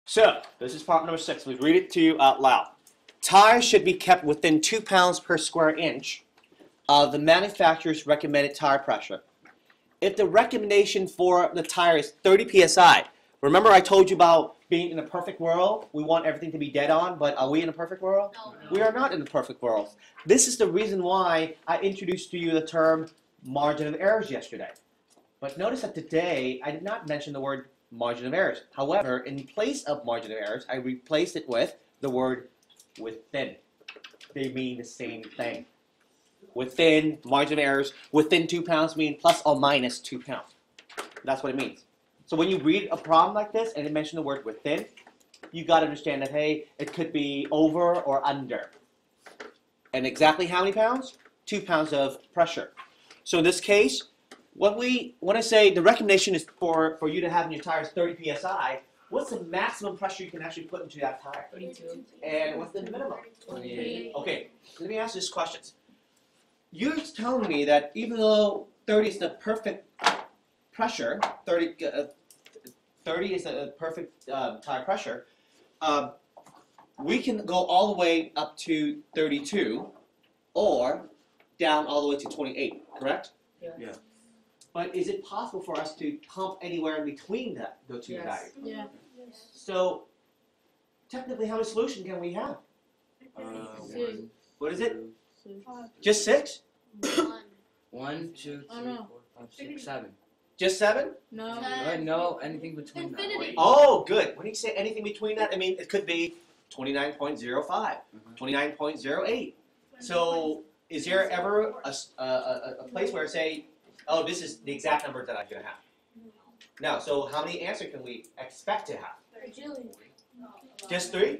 So, this is part number 6. We'll read it to you out loud. Tires should be kept within 2 pounds per square inch of the manufacturer's recommended tire pressure. If the recommendation for the tire is 30 psi, remember I told you about being in a perfect world? We want everything to be dead on, but are we in a perfect world? No. We are not in a perfect world. This is the reason why I introduced to you the term margin of errors yesterday. But notice that today I did not mention the word margin of errors. However, in place of margin of errors, I replaced it with the word within. They mean the same thing. Within, margin of errors, within 2 pounds mean plus or minus 2 pounds. That's what it means. So when you read a problem like this and it mentions the word within, you got to understand that, hey, it could be over or under. And exactly how many pounds? 2 pounds of pressure. So in this case, when I say the recommendation is for you to have in your tires 30 psi, what's the maximum pressure you can actually put into that tire? 32. And what's the minimum? 28. Okay, let me ask you this question. You're telling me that even though 30 is the perfect pressure, 30 is the perfect tire pressure, we can go all the way up to 32 or down all the way to 28, correct? Yeah. But is it possible for us to pump anywhere in between those two values? Yeah. So, technically, how many solutions can we have? What is it? Just 6? 1, 2, 3, 4, 5, 6, 7. Just 7? No. No, anything between Infinity. Oh, good. When you say anything between that, I mean, it could be 29.05, 29.08. So, is there ever a place where say, oh, this is the exact number that I'm going to have? No. So, how many answers can we expect to have? Just 3?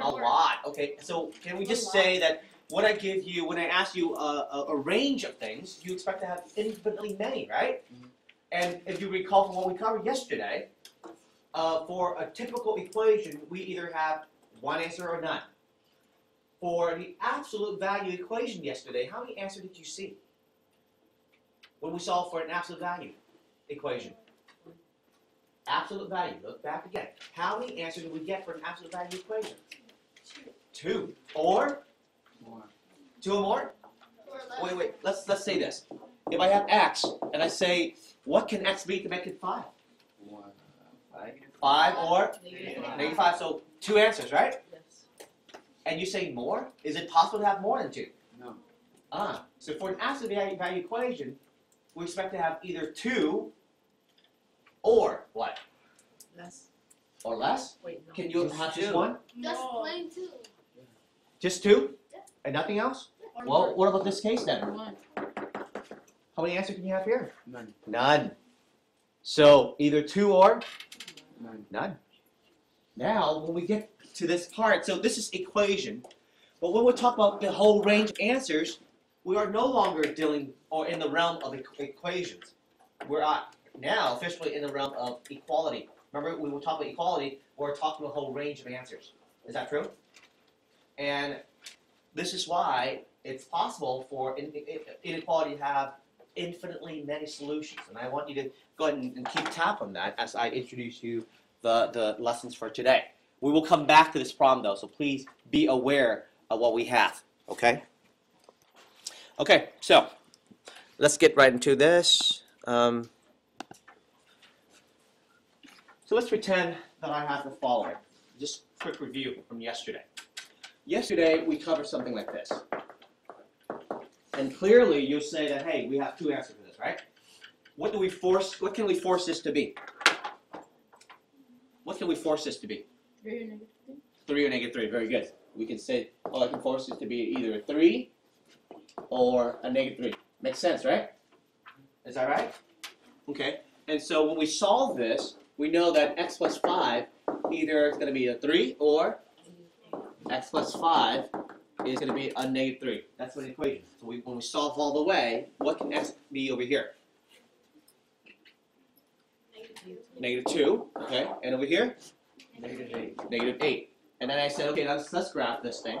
A lot. Okay. So, can we just say that when I ask you a range of things, you expect to have infinitely many, right? And if you recall from what we covered yesterday, for a typical equation, we either have one answer or none. For the absolute value equation yesterday, how many answers did you see when we solved for an absolute value equation? Absolute value. Look back again. How many answers did we get for an absolute value equation? 2. Or? More. 2 or more? Wait. Let's say this. If I have x and I say, what can x be to make it 5? 1, 5. 5 or Negative negative 5. So 2 answers, right? Yes. And you say more? Is it possible to have more than 2? No. So for an absolute value equation, we expect to have either 2 or what? Less. Or less? Wait, no. Can you Just have just 2. 1? Just plain 2. Just 2? Yeah. And nothing else? Or Well, more. what about this case then? 1. How many answers can you have here? None. None. So either 2 or None. none. Now, when we get to this part, so this is equation, but when we talk about the whole range of answers, we are no longer dealing or in the realm of equations. We're now officially in the realm of equality. Remember, when we talk about equality, we're talking about a whole range of answers. Is that true? And this is why it's possible for inequality to have infinitely many solutions. And I want you to go ahead and keep tab on that as I introduce you the lessons for today. We will come back to this problem though, so please be aware of what we have, okay? Okay, so let's get right into this. So let's pretend that I have the following. Just a quick review from yesterday. Yesterday we covered something like this. And clearly you'll say that, hey, we have 2 answers for this, right? What can we force this to be? What can we force this to be? 3 or negative 3. 3 or negative 3, very good. We can say, oh, I can force this to be either a 3 or a negative 3. Makes sense, right? Is that right? Okay. And so when we solve this, we know that x plus 5 either is going to be a 3 or x plus 5 is going to be a negative 3. That's an equation. So when we solve all the way, what can x be over here? Negative 2. Okay. And over here? Negative 8. Negative 8. And then I said, okay, let's graph this thing.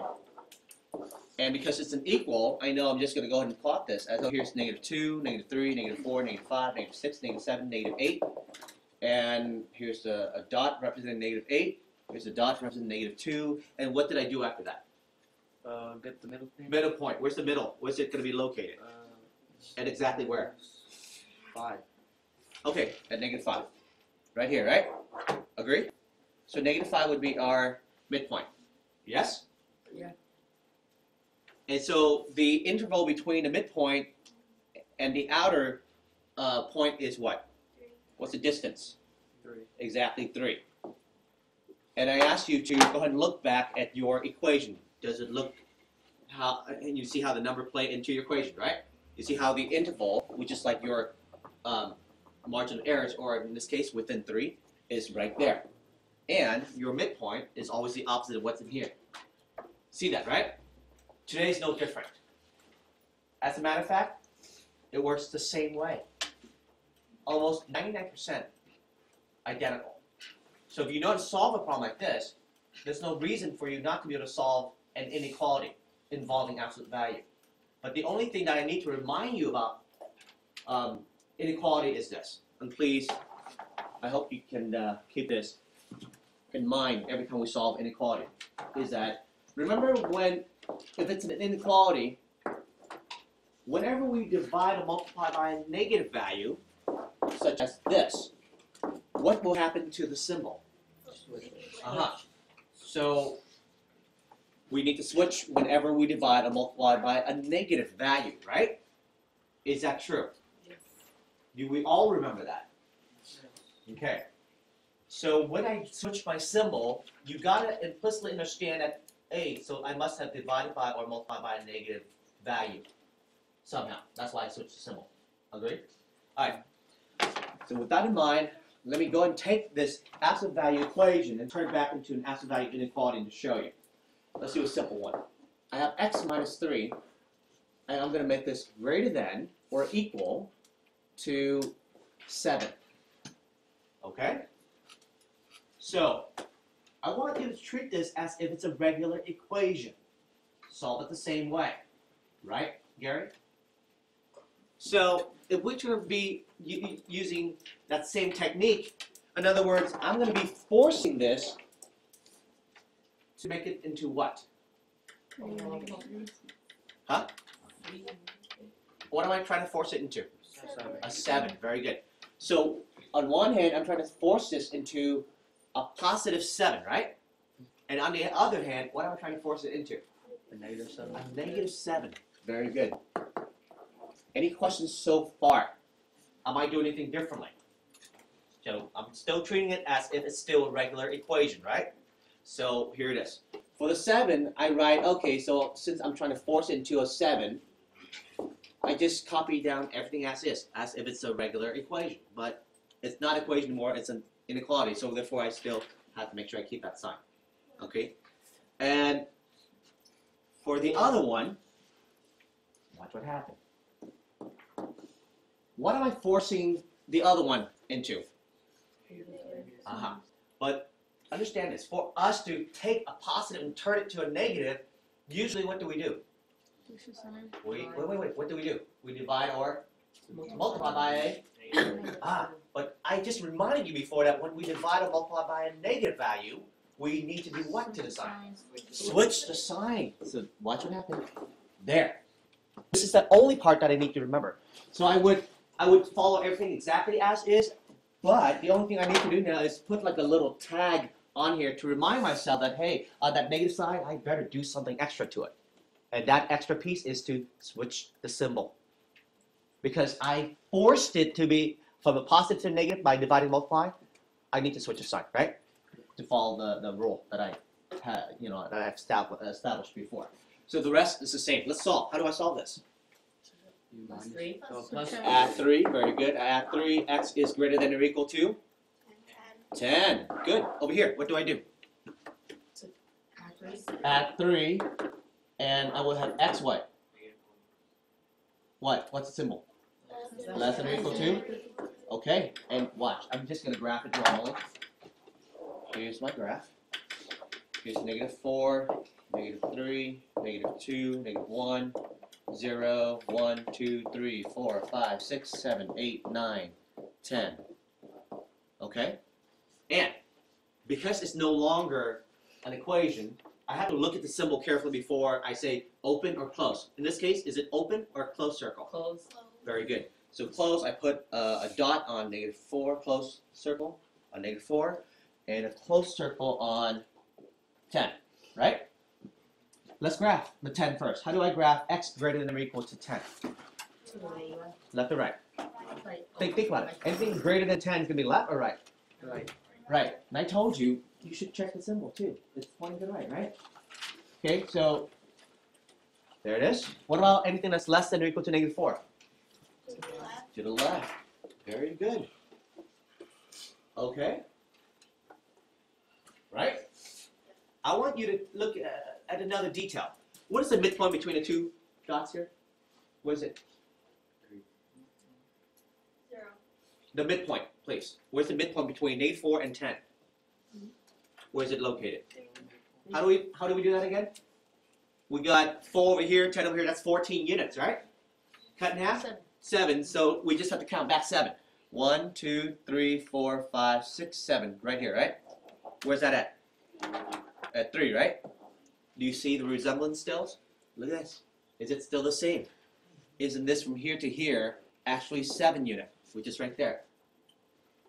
And because it's an equal, I know I'm just going to go ahead and plot this. As here's negative 2, negative 3, negative 4, negative 5, negative 6, negative 7, negative 8. And here's a dot representing -8. Here's a dot representing -2. And what did I do after that? Get the middle point. Middle point. Where's the middle? Where's it going to be located? And exactly where? 5. Okay, at -5. Right here, right? Agree? So -5 would be our midpoint. Yes? Yeah. And so the interval between the midpoint and the outer point is what? What's the distance? 3. Exactly 3. And I asked you to go ahead and look back at your equation. Does it look how, and you see how the number play into your equation, right? You see how the interval, which is like your margin of errors, or in this case within 3, is right there. And your midpoint is always the opposite of what's in here. See that, right? Today's no different. As a matter of fact, it works the same way. Almost 99% identical. So if you know how to solve a problem like this, there's no reason for you not to be able to solve an inequality involving absolute value. But the only thing that I need to remind you about inequality is this. And please, I hope you can keep this in mind every time we solve inequality. Is that, remember if it's an inequality, whenever we divide or multiply by a negative value, such as this, what will happen to the symbol? So we need to switch whenever we divide or multiply by a negative value, right? Is that true? Yes. Do we all remember that? Okay. So when I switch my symbol, you gotta implicitly understand that, so I must have divided by or multiplied by a negative value somehow. That's why I switched the symbol. Agree? All right. So with that in mind, let me go and take this absolute value equation and turn it back into an absolute value inequality to show you. Let's do a simple one. I have x minus 3, and I'm going to make this greater than or equal to 7. Okay? So, I want you to treat this as if it's a regular equation. Solve it the same way. Right, Gary? So, if we're going to be using that same technique, in other words, I'm going to be forcing this to make it into what? Huh? What am I trying to force it into? 7. A 7. Very good. So, on one hand, I'm trying to force this into a positive 7, right? And on the other hand, what am I trying to force it into? A -7. A negative 7. Very good. Any questions so far? Am I doing anything differently? So I'm still treating it as if it's still a regular equation, right? So here it is. For the 7, I write, okay, so since I'm trying to force it into a 7, I just copy down everything as is, as if it's a regular equation. But it's not an equation anymore, it's an inequality. So therefore, I still have to make sure I keep that sign. Okay? And for the other one, watch what happened. What am I forcing the other one into? But understand this, for us to take a positive and turn it to a negative, usually what do? Wait, what do? We divide or multiply by a, but I just reminded you before that when we divide or multiply by a negative value, we need to do what to the sign? Switch the sign. So watch what happened. There. This is the only part that I need to remember. So I would follow everything exactly as is, but the only thing I need to do now is put like a little tag on here to remind myself that, hey, that negative sign, I better do something extra to it. And that extra piece is to switch the symbol. Because I forced it to be from a positive to a negative by dividing and multiply, I need to switch the sign, right? To follow the rule that I had, that I have established before. So the rest is the same. Let's solve. How do I solve this? Plus 3. Plus Add 3, very good. I add 3, x is greater than or equal to? 10. Good. Over here, what do I do? Add 3, and I will have x what? What? What's the symbol? Less than or equal to? Okay, and watch. I'm just going to graph it normally. Here's my graph. Here's -4, -3, -2, -1. 0, 1, 2, 3, 4, 5, 6, 7, 8, 9, 10. Okay? And because it's no longer an equation, I have to look at the symbol carefully before I say open or close. In this case, is it open or close circle? Close. Very good. So close, I put a dot on -4, close circle on -4, and a close circle on 10, right? Let's graph the 10 first. How do I graph x greater than or equal to 10? To the left. Left or right? Right. Think about it. Anything greater than 10 is going to be left or right? Right. Right. And I told you, you should check the symbol too. It's pointing to the right, right? Okay, so there it is. What about anything that's less than or equal to -4? To the left. To the left. Very good. Okay. Right? I want you to look at another detail. What is the midpoint between the two dots here? What is it? 0. The midpoint, please. Where's the midpoint between -4 and 10? Where is it located? How do we do that again? We got 4 over here, 10 over here. That's 14 units, right? Cut in half? 7. 7. So we just have to count back 7. 1, 2, 3, 4, 5, 6, 7. Right here, right? Where's that at? At 3, right? Do you see the resemblance still? Look at this. Is it still the same? Isn't this from here to here actually 7 units, which is right there?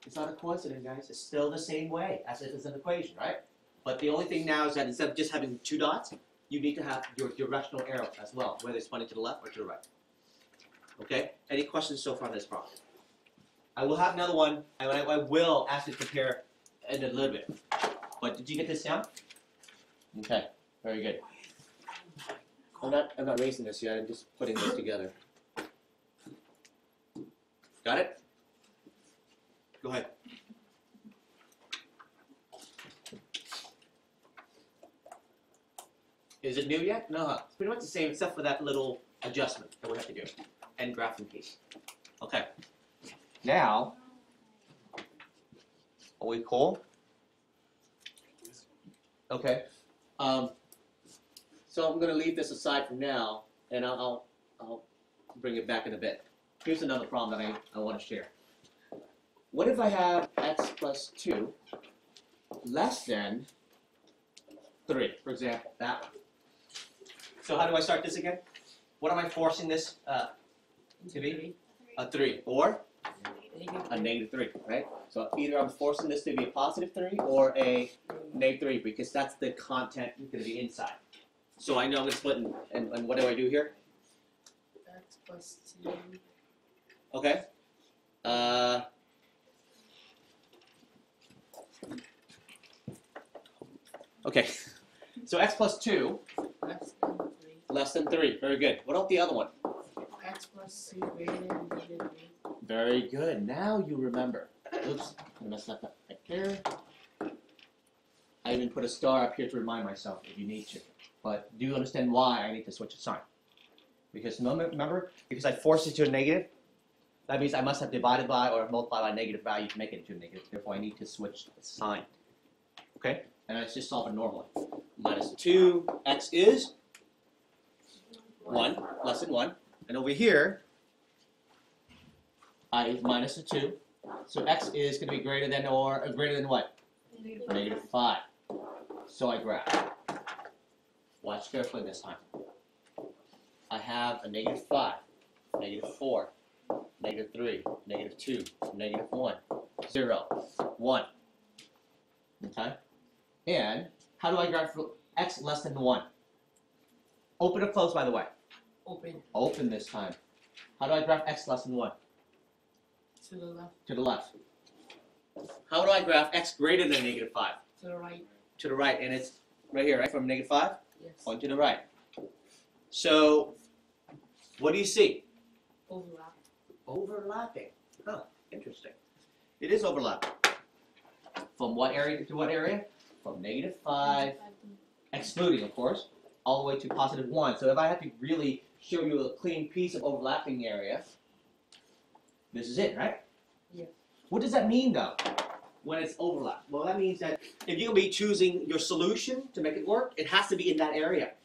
It's not a coincidence, guys. It's still the same way as if it's an equation, right? But the only thing now is that instead of just having 2 dots, you need to have your directional arrow as well, whether it's pointing to the left or to the right. Okay? Any questions so far on this problem? I will have another one. I will ask you to compare in a little bit. But did you get this down? Okay, very good. I'm not erasing this yet. I'm just putting this together. Got it? Go ahead. Is it new yet? No, it's pretty much the same except for that little adjustment that we have to do. And graphing piece. Okay. Now, are we cool? Okay. So I'm going to leave this aside for now, and I'll bring it back in a bit. Here's another problem that I want to share. What if I have x plus 2 less than 3, for example, that one? So how do I start this again? What am I forcing this to be? A 3, or a -3, right? So either I'm forcing this to be a +3 or a -3, because that's the content that's going to be inside. So I know I'm going to split, and what do I do here? X plus 2. Okay. Okay. So x plus 2 Less than 3. less than 3. Very good. What about the other one? X plus 2 greater than -3. Very good. Now you remember. Oops, I messed up that right there. I even put a star up here to remind myself if you need to. But do you understand why I need to switch the sign? Because remember, because I forced it to a negative, that means I must have divided by or multiplied by a negative value to make it into a negative. Therefore, I need to switch the sign. Okay? And let's just solve it normally. -2, x is 1, less than 1. And over here, I is minus the 2. So x is going to be greater than or greater than what? -5. So I graph. Watch carefully this time. I have a -5, -4, -3, -2, -1, 0, 1. Okay? And how do I graph for x less than 1? Open or close, by the way? Open. Open this time. How do I graph x less than 1? To the left. To the left. How do I graph x greater than -5? To the right. To the right, and it's right here, right? From -5? Yes. Point to the right. So, what do you see? Overlap. Overlapping. Huh, interesting. It is overlapping. From what area to what area? From -5, excluding, of course, all the way to +1. So if I have to really show you a clean piece of overlapping area, this is it, right? Yeah. What does that mean, though, when it's overlap? Well, that means that if you're going to be choosing your solution to make it work, it has to be in that area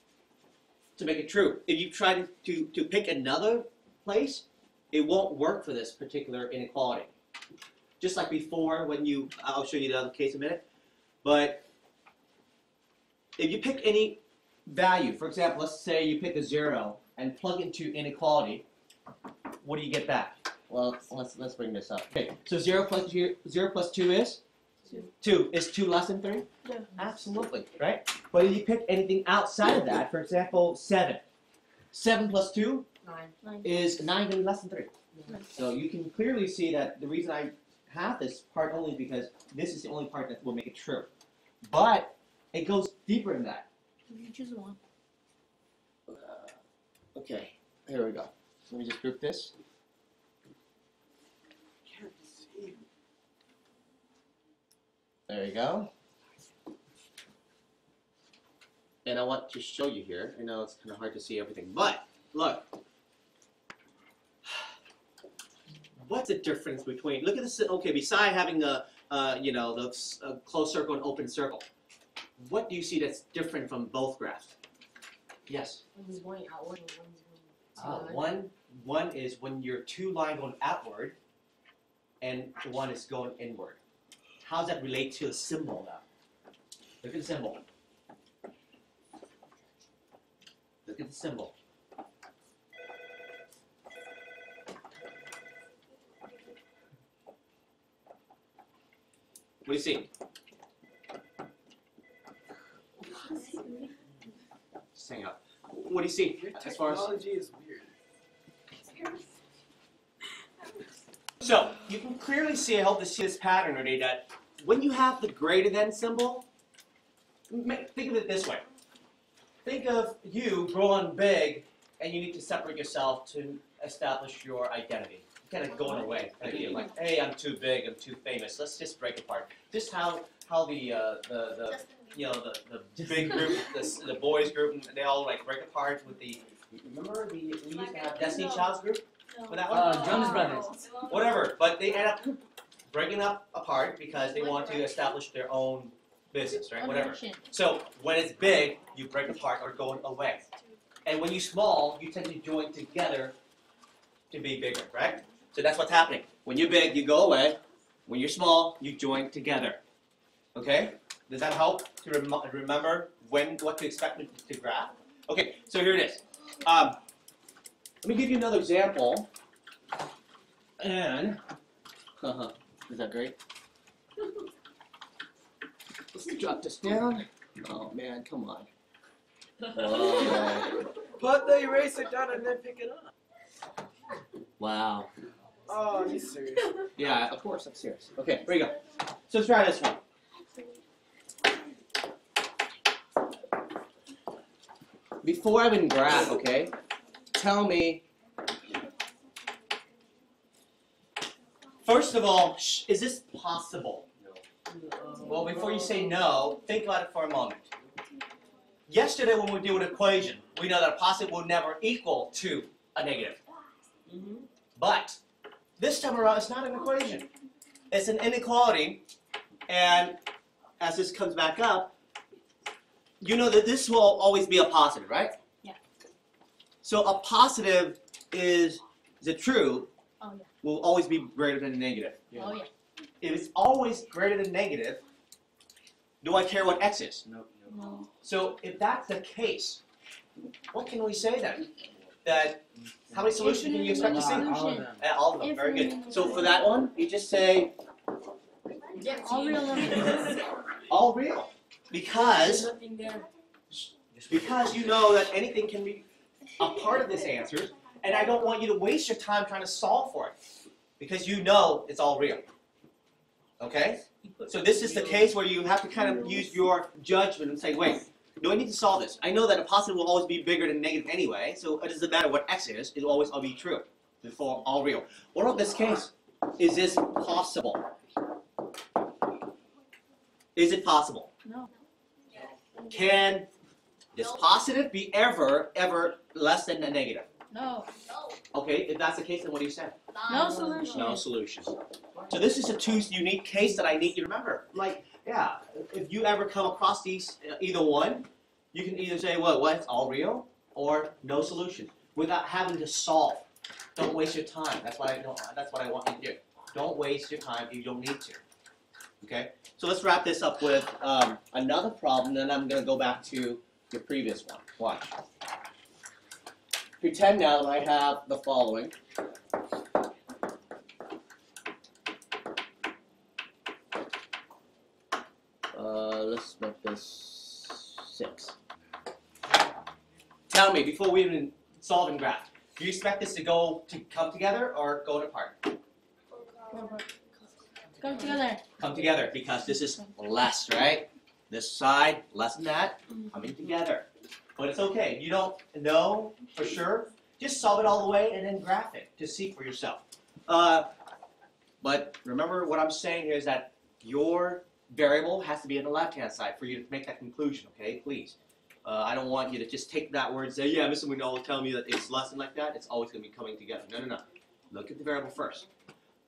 to make it true. If you try to pick another place, it won't work for this particular inequality. just like before when you, I'll show you the other case in a minute. But if you pick any value, for example, let's say you pick a 0 and plug into inequality, what do you get back? Well, let's bring this up. Okay, so 0 plus 2 is? 2. Is 2 less than 3? Yeah. Absolutely, right? But if you pick anything outside of that, for example, 7. 7 plus 2 9. is 9 going to be less than 3. Yeah. So you can clearly see that the reason I have this part only is because this is the only part that will make it true. But it goes deeper than that. You choose one. Okay, here we go. Let me just group this. There you go. And I want to show you here. I know it's kind of hard to see everything, but look. What's the difference between? Look at this. Okay, beside having the closed circle and open circle, what do you see that's different from both graphs? Yes. One's going outward and one's going to One is when your two line going outward, and one is going inward. How does that relate to a symbol now? Look at the symbol. Look at the symbol. What do you see? Just hang up. What do you see as far as? Technology is weird. So you can clearly see, I hope to see this pattern already, that when you have the greater than symbol, think of it this way. Think of you growing big and you need to separate yourself to establish your identity. Kind of going away, kind of like, hey, I'm too big, I'm too famous. Let's just break apart. Just how the big group, the boys group, they all like break apart with the. Remember we used to have Destiny Child's group with that one. Jonas Brothers. Whatever, but they end up breaking up apart because they want to establish their own business, right? Whatever. So when it's big, you break apart or going away, and when you're small, you tend to join together to be bigger, right? So that's what's happening. When you're big, you go away. When you're small, you join together. Okay? Does that help to remember what to expect to graph? Okay, so here it is. Let me give you another example. And, is that great? Let's drop this down. Oh man, come on. Oh, Put the eraser down and then pick it up. wow. Oh, you serious? Yeah, of course, I'm serious. Okay, here we go. So let's try this one. Before I even graph, okay, tell me, first of all, is this possible? Well, before you say no, think about it for a moment. Yesterday when we do an equation, we know that a positive will never equal to a negative. But this time around, it's not an equation. It's an inequality, and as this comes back up, you know that this will always be a positive, right? Yeah. So a positive is it true? Oh yeah. Will always be greater than a negative. Oh yeah. If it's always greater than negative, do I care what x is? No. So if that's the case, what can we say then? That how many solutions can you expect to see? All of them. All of them. Very good. So for that one, you just say All real numbers. all real, because nothing there. you know that anything can be a part of this answer, and I don't want you to waste your time trying to solve for it, because you know it's all real. Okay? So this is the case where you have to kind of use your judgment and say, wait, do I need to solve this? I know that a positive will always be bigger than negative anyway, so it doesn't matter what x is, it will always be true. Therefore, all real. What about this case? Is this possible? Is it possible? No. Can this positive be ever less than a negative? No. Okay, if that's the case, then what do you say? No solution. No solution. So this is a two unique case that I need you to remember. Like, yeah, if you ever come across these, either one, you can either say, well, what, it's all real, or no solution, without having to solve. Don't waste your time. That's what I want you to do. Don't waste your time if you don't need to. Okay? So let's wrap this up with another problem, then I'm going to go back to your previous one. Watch. Pretend now that I have the following. Let's make this 6. Tell me, before we even solve and graph, do you expect this to come together or go apart? Come together. Come together, because this is less, right? This side, less than that, coming together. But it's okay. If you don't know for sure, just solve it all the way and then graph it to see for yourself. But remember what I'm saying here is that your variable has to be on the left-hand side for you to make that conclusion, okay? Please. I don't want you to just take that word and say, yeah, Mr. Winnow will tell me that it's less than like that. It's always going to be coming together. No, no, no. Look at the variable first.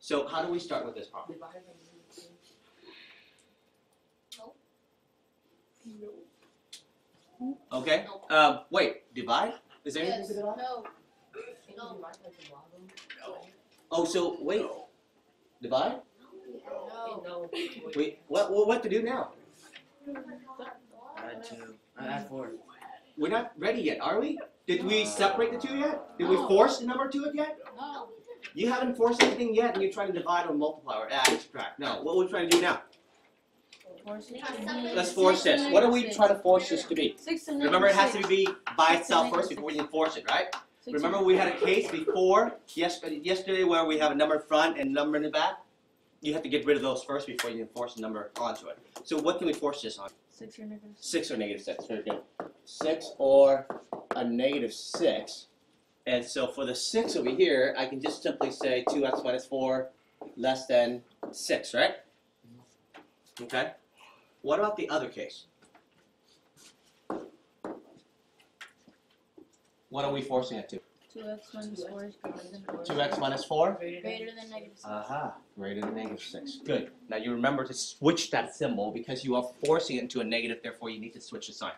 So how do we start with this problem? Okay. Wait, divide? Is there anything to divide? No. Oh, so wait. Divide? No. Wait, what to do now? Add 2. Add 4. We're not ready yet, are we? Did we separate the two yet? Did we force the number to it yet? No. You haven't forced anything yet, and you're trying to divide or multiply or add or subtract. No, what are we trying to do now? Let's force this. What are we trying to force this to be? 6 and Remember, it has to 6. be by itself first before we can force it, right? Remember, we had a case before yesterday where we have a number in front and a number in the back. You have to get rid of those first before you can force a number onto it. So what can we force this on? 6 or negative 6. 6 or negative 6. Very good. 6 or a negative 6. And so for the 6 over here, I can just simply say 2x minus 4 less than 6, right? Okay. What about the other case? What are we forcing it to? 2x minus 4 is greater than 4. 2x minus 4? Greater than negative 6. Aha, greater than negative 6. Good. Now you remember to switch that symbol because you are forcing it into a negative, therefore you need to switch the sign.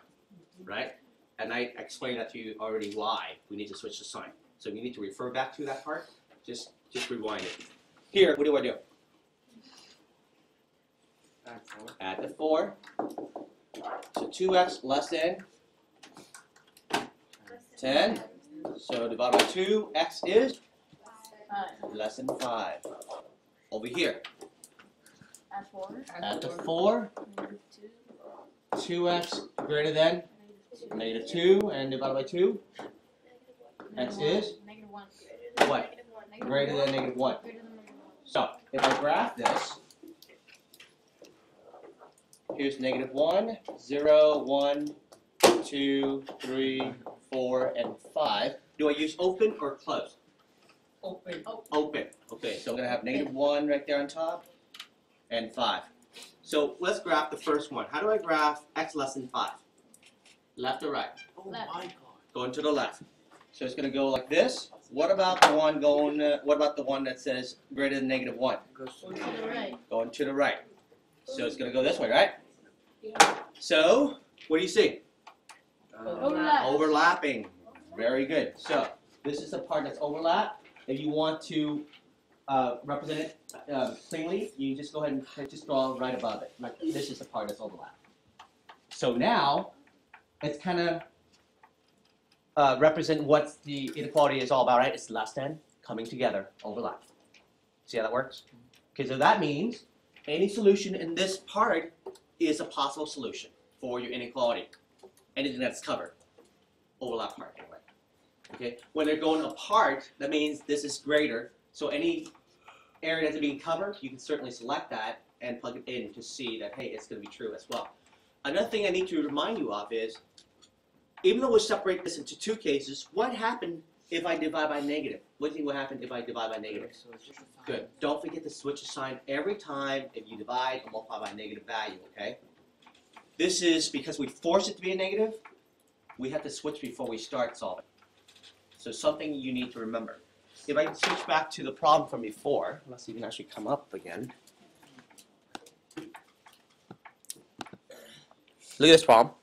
Right? And I explained that to you already why we need to switch the sign. So you need to refer back to that part. Just rewind it. Here, what do I do? Add 4. Add the 4. So 2x less than 10. So divide by 2, x is 5. less than 5. Over here, Add 4. add the 4. Negative 2x greater than negative 2, and divided by 2. 2. X is Negative 1. what? Greater than negative 1. Greater than negative 1. So if I graph this, here's negative 1, 0, 1, 2, 3, 4, and 5. Do I use open or close? Open. Open. Okay, so I'm going to have negative 1 right there on top, and 5. So let's graph the first one. How do I graph x less than 5? Left or right? Oh Left. my God. Going to the left. So it's going to go like this. What about the one going? What about the one that says greater than negative 1? Goes To the right. Going to the right. So it's going to go this way, right? So what do you see? Overlap. Overlapping. Very good. So this is the part that's overlapped. If you want to represent it cleanly, you just go ahead and just draw right above it. Like this is the part that's overlapped. So now it's kind of represent what the inequality is all about, right? It's less than, coming together, overlap. See how that works? Okay, so that means any solution in this part is a possible solution for your inequality. Anything that's covered, overlap part anyway. Okay, when they're going apart, that means this is greater. So any area that's being covered, you can certainly select that and plug it in to see that, hey, it's going to be true as well. Another thing I need to remind you of is, even though we separate this into two cases, what happened if I divide by negative? What do you think will happen if I divide by negative? So it's just a 5. Good. Don't forget to switch the sign every time if you divide or multiply by a negative value, okay? This is because we force it to be a negative, we have to switch before we start solving. So something you need to remember. If I switch back to the problem from before, let's see if it can actually come up again. Look at this problem.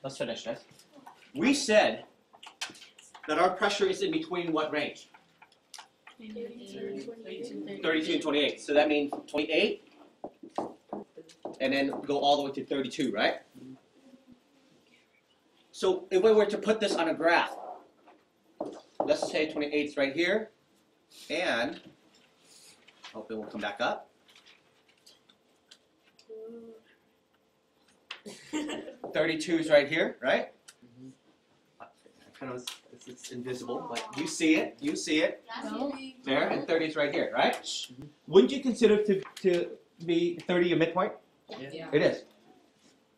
Let's finish this. We said that our pressure is in between what range? 32 and 28. So that means 28, and then go all the way to 32, right? So if we were to put this on a graph, let's say 28 is right here, and hope it will come back up. 32 is right here, right? Kind of, it's invisible, but you see it. You see it No. there, and 30 is right here, right? Wouldn't you consider to be 30 your midpoint? Yeah. It is.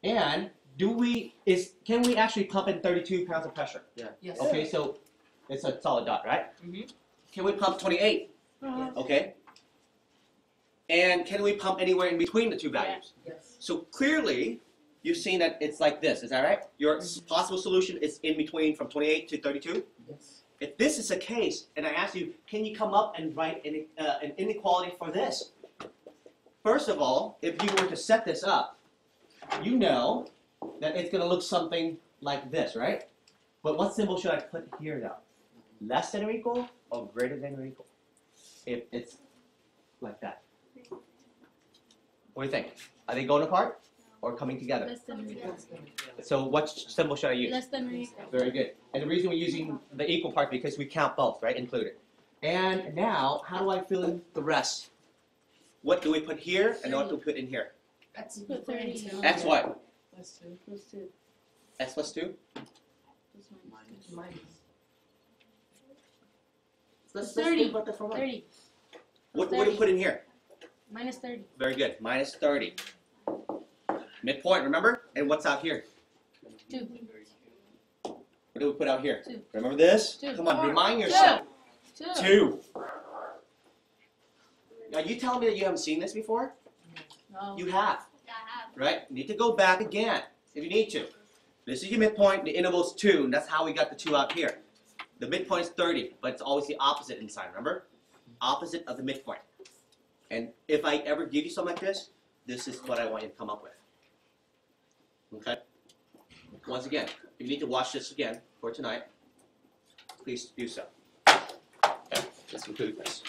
And can we actually pump in 32 pounds of pressure? Yes. Okay, so it's a solid dot, right? Mhm. Can we pump 28? Okay. And can we pump anywhere in between the two values? Yes. So clearly, you've seen that it's like this. Is that right? Your possible solution is in between from 28 to 32. Yes. If this is the case, and I ask you, can you come up and write an inequality for this? First of all, if you were to set this up, you know that it's going to look something like this, right? But what symbol should I put here now? Less than or equal or greater than or equal? If it's like that. What do you think? Are they going apart or coming together? Less than or equal. So what symbol should I use? Less than or equal. Very good. And the reason we're using the equal part because we count both, right? Included. And now, how do I fill in the rest? What do we put here and what do we put in here? That's Put 30. X what? Plus 2. Plus 2. X plus 2? Plus minus. Minus. Let's 30. think about that for a moment. 30. What do we put in here? Minus 30. Very good. Minus 30. Midpoint, remember? And what's out here? 2. What do we put out here? 2. Remember this? 2. Come on, remind yourself. 2. 2. Now, you telling me that you haven't seen this before? No. You have. Right? You need to go back again if you need to. This is your midpoint, the interval is 2, and that's how we got the 2 out here. The midpoint is 30, but it's always the opposite inside, remember? Opposite of the midpoint. And if I ever give you something like this is what I want you to come up with. Okay? Once again, if you need to watch this again for tonight, please do so. Okay, let's conclude this.